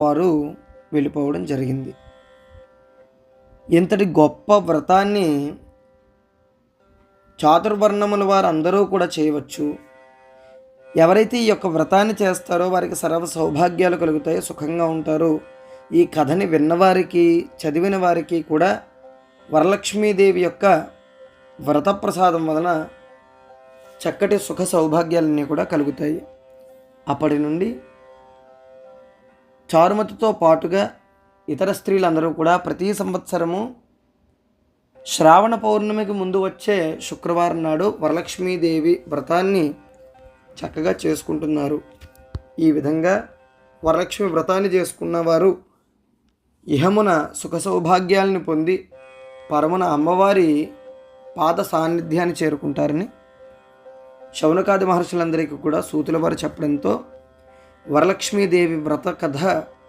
వారు వెళ్ళిపోవడం జరిగింది. ఇంతటి గొప్ప వ్రతాన్ని చాతుర్వర్ణముల వారు అందరూ కూడా చేయవచ్చు. ఎవరైతే ఈ యొక్క వ్రతాన్ని చేస్తారో వారికి సర్వ సౌభాగ్యాలు కలుగుతాయి, సుఖంగా ఉంటారు. ఈ కథని విన్నవారికి, చదివిన వారికి కూడా వరలక్ష్మీదేవి యొక్క వ్రత ప్రసాదం వలన చక్కటి సుఖ సౌభాగ్యాలన్నీ కూడా కలుగుతాయి. అప్పటి నుండి చారుమతితో పాటుగా ఇతర స్త్రీలందరూ కూడా ప్రతి సంవత్సరము శ్రావణ పౌర్ణమికి ముందు వచ్చే శుక్రవారం నాడు వరలక్ష్మీదేవి వ్రతాన్ని చక్కగా చేసుకుంటున్నారు. ఈ విధంగా వరలక్ష్మి వ్రతాన్ని చేసుకున్న వారు ఇహమున సుఖ సౌభాగ్యాలను పొంది పరమున అమ్మవారి పాద సాన్నిధ్యాన్ని చేరుకుంటారని శౌనకాది మహర్షులందరికీ కూడా సూతుల వారు చెప్పడంతో వరలక్ష్మీదేవి వ్రత కథ